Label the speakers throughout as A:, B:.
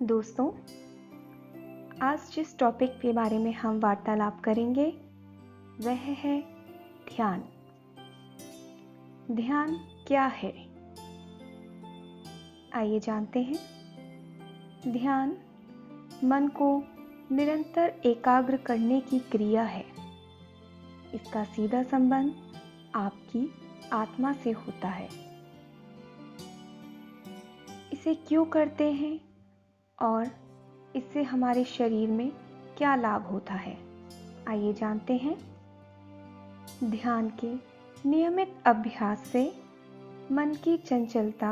A: दोस्तों, आज जिस टॉपिक के बारे में हम वार्तालाप करेंगे वह है ध्यान। ध्यान क्या है? आइए जानते हैं। ध्यान मन को निरंतर एकाग्र करने की क्रिया है। इसका सीधा संबंध आपकी आत्मा से होता है। इसे क्यों करते हैं और इससे हमारे शरीर में क्या लाभ होता है, आइए जानते हैं। ध्यान के नियमित अभ्यास से मन की चंचलता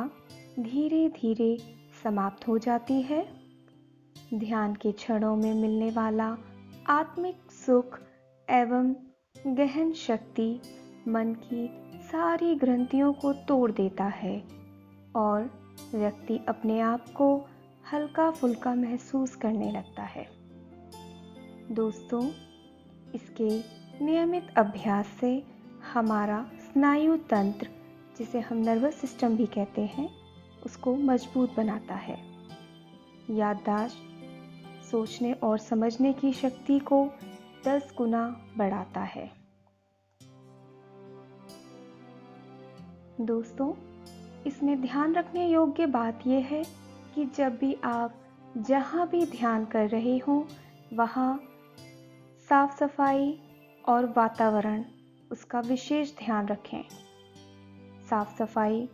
A: धीरे धीरे समाप्त हो जाती है। ध्यान के क्षणों में मिलने वाला आत्मिक सुख एवं गहन शक्ति मन की सारी ग्रंथियों को तोड़ देता है और व्यक्ति अपने आप को हल्का फुल्का महसूस करने लगता है। दोस्तों, इसके नियमित अभ्यास से हमारा स्नायु तंत्र, जिसे हम नर्वस सिस्टम भी कहते हैं, उसको मजबूत बनाता है। याददाश्त, सोचने और समझने की शक्ति को 10 गुना बढ़ाता है। दोस्तों, इसमें ध्यान रखने योग्य बात यह है कि जब भी आप जहाँ भी ध्यान कर रहे हों वहाँ साफ सफाई और वातावरण, उसका विशेष ध्यान रखें। साफ सफाई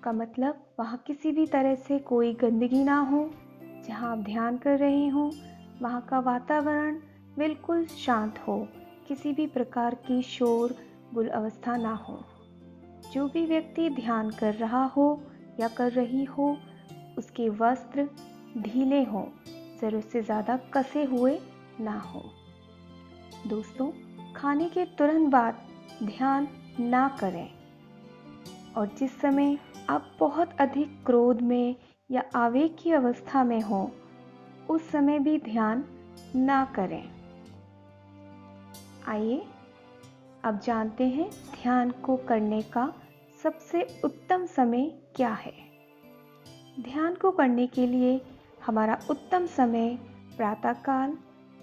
A: का मतलब वहाँ किसी भी तरह से कोई गंदगी ना हो। जहाँ आप ध्यान कर रहे हों वहाँ का वातावरण बिल्कुल शांत हो, किसी भी प्रकार की शोर गुल अवस्था ना हो। जो भी व्यक्ति ध्यान कर रहा हो या कर रही हो, उसके वस्त्र ढीले हों, ज़रूरत से ज़्यादा कसे हुए ना हो। दोस्तों, खाने के तुरंत बाद ध्यान ना करें और जिस समय आप बहुत अधिक क्रोध में या आवेग की अवस्था में हो, उस समय भी ध्यान ना करें। आइए अब जानते हैं ध्यान को करने का सबसे उत्तम समय क्या है। ध्यान को करने के लिए हमारा उत्तम समय प्रातःकाल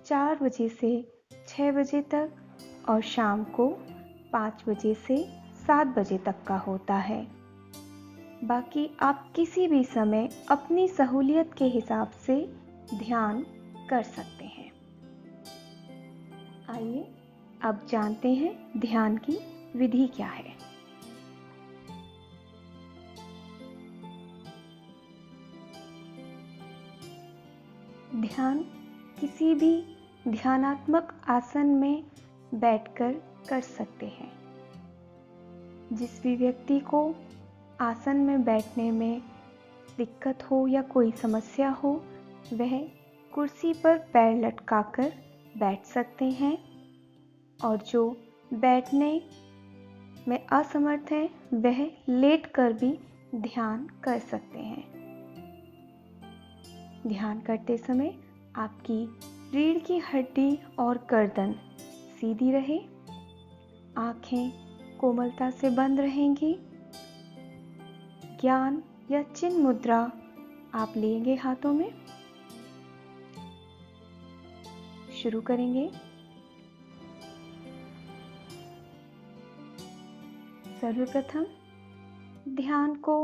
A: 4 बजे से 6 बजे तक और शाम को 5 बजे से 7 बजे तक का होता है। बाकी आप किसी भी समय अपनी सहूलियत के हिसाब से ध्यान कर सकते हैं। आइए अब जानते हैं ध्यान की विधि क्या है। ध्यान किसी भी ध्यानात्मक आसन में बैठकर कर सकते हैं। जिस भी व्यक्ति को आसन में बैठने में दिक्कत हो या कोई समस्या हो, वह कुर्सी पर पैर लटकाकर बैठ सकते हैं और जो बैठने में असमर्थ है वह लेटकर भी ध्यान कर सकते हैं। ध्यान करते समय आपकी रीढ़ की हड्डी और गर्दन सीधी रहे, आंखें कोमलता से बंद रहेंगी। ज्ञान या चिन्ह मुद्रा आप लेंगे हाथों में। शुरू करेंगे। सर्वप्रथम ध्यान को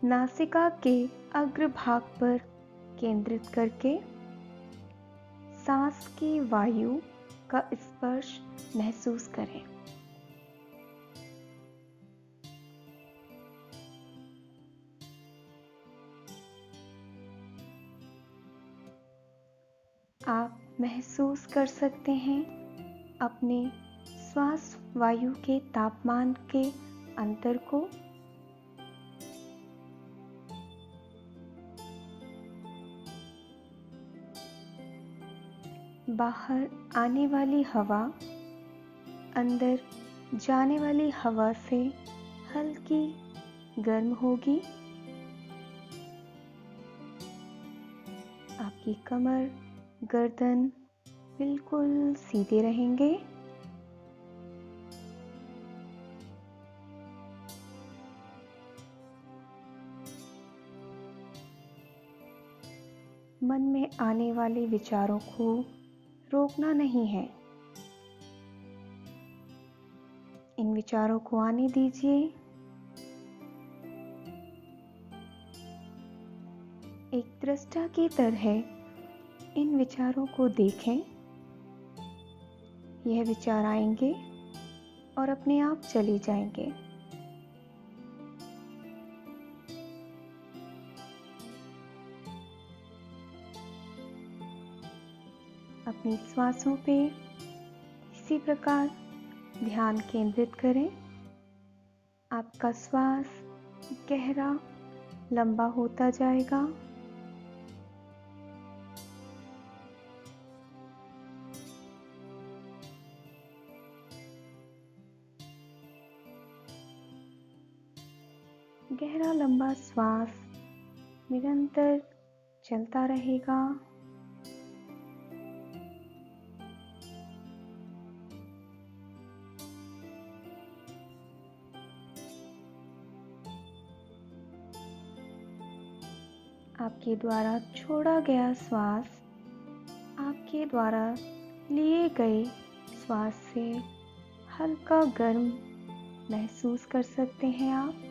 A: नासिका के अग्रभाग पर केंद्रित करके सांस की वायु का स्पर्श महसूस करें। आप महसूस कर सकते हैं अपने श्वास वायु के तापमान के अंतर को। बाहर आने वाली हवा अंदर जाने वाली हवा से हल्की गर्म होगी। आपकी कमर, गर्दन बिल्कुल सीधे रहेंगे। मन में आने वाले विचारों को रोकना नहीं है। इन विचारों को आने दीजिए। एक दृष्टा की तरह इन विचारों को देखें। यह विचार आएंगे और अपने आप चले जाएंगे। अपनी श्वासों पे इसी प्रकार ध्यान केंद्रित करें। आपका श्वास गहरा लंबा होता जाएगा। गहरा लंबा श्वास निरंतर चलता रहेगा। आपके द्वारा छोड़ा गया श्वास आपके द्वारा लिए गए श्वास से हल्का गर्म महसूस कर सकते हैं आप।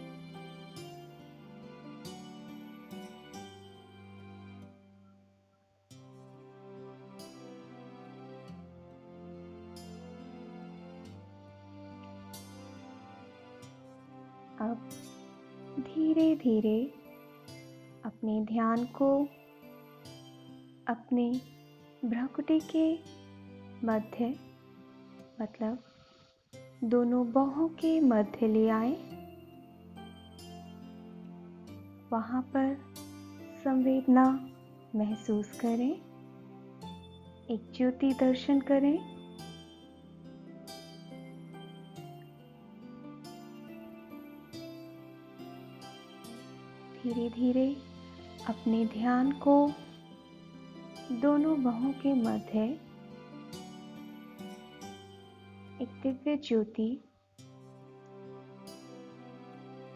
A: अब धीरे धीरे अपने ध्यान को अपने भ्रुकुटी के मध्य मतलब दोनों बाहों के मध्य ले आए। वहाँ पर संवेदना महसूस करें। एक ज्योति दर्शन करें। धीरे धीरे अपने ध्यान को दोनों बाहों के मध्य एक दिव्य ज्योति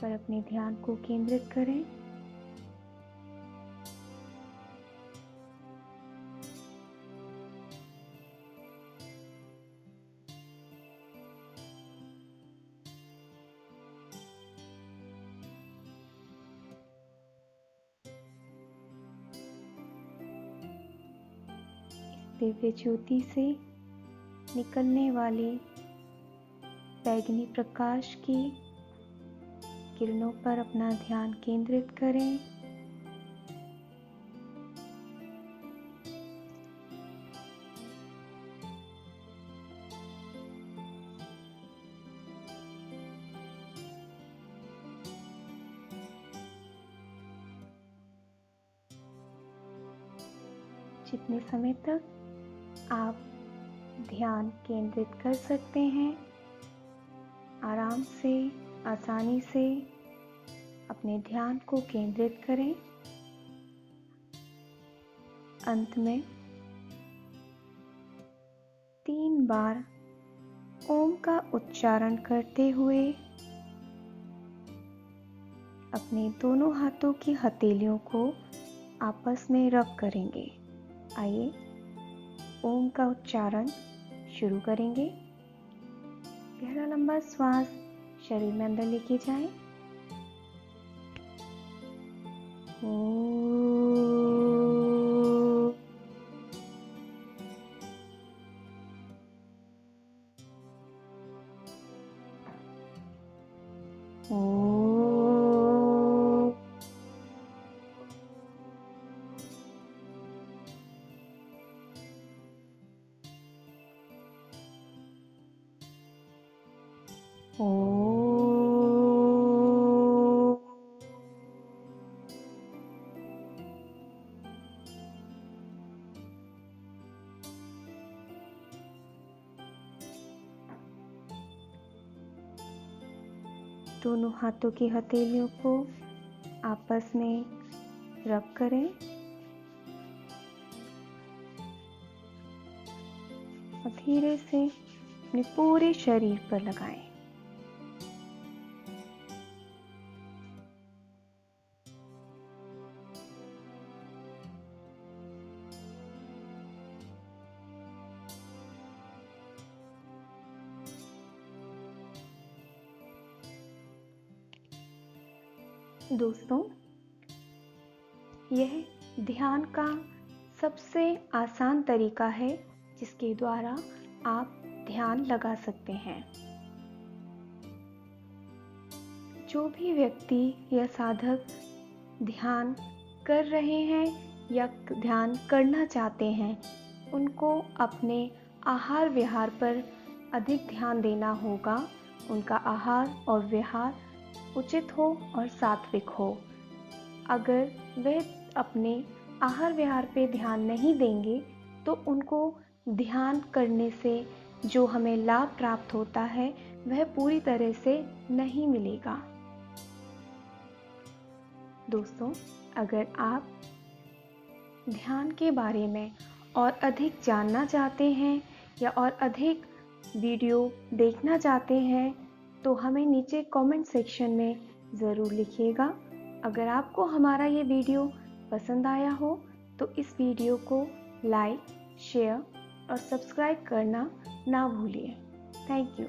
A: पर अपने ध्यान को केंद्रित करें। दिव्य ज्योति से निकलने वाले बैगनी प्रकाश की किरणों पर अपना ध्यान केंद्रित करें। जितने समय तक आप ध्यान केंद्रित कर सकते हैं, आराम से आसानी से अपने ध्यान को केंद्रित करें। अंत में 3 बार ओम का उच्चारण करते हुए अपने दोनों हाथों की हथेलियों को आपस में रब करेंगे। आइए ओम का उच्चारण शुरू करेंगे। गहरा लंबा श्वास शरीर में अंदर लेके जाएं। दोनों हाथों की हथेलियों को आपस में रब करें और धीरे से अपने पूरे शरीर पर लगाएं। दोस्तों, यह ध्यान का सबसे आसान तरीका है जिसके द्वारा आप ध्यान लगा सकते हैं। जो भी व्यक्ति या साधक ध्यान कर रहे हैं या ध्यान करना चाहते हैं, उनको अपने आहार विहार पर अधिक ध्यान देना होगा। उनका आहार और विहार उचित हो और सात्विक हो। अगर वे अपने आहार विहार पे ध्यान नहीं देंगे तो उनको ध्यान करने से जो हमें लाभ प्राप्त होता है वह पूरी तरह से नहीं मिलेगा। दोस्तों, अगर आप ध्यान के बारे में और अधिक जानना चाहते हैं या और अधिक वीडियो देखना चाहते हैं तो हमें नीचे कमेंट सेक्शन में ज़रूर लिखिएगा। अगर आपको हमारा ये वीडियो पसंद आया हो तो इस वीडियो को लाइक, शेयर और सब्सक्राइब करना ना भूलिए। Thank you.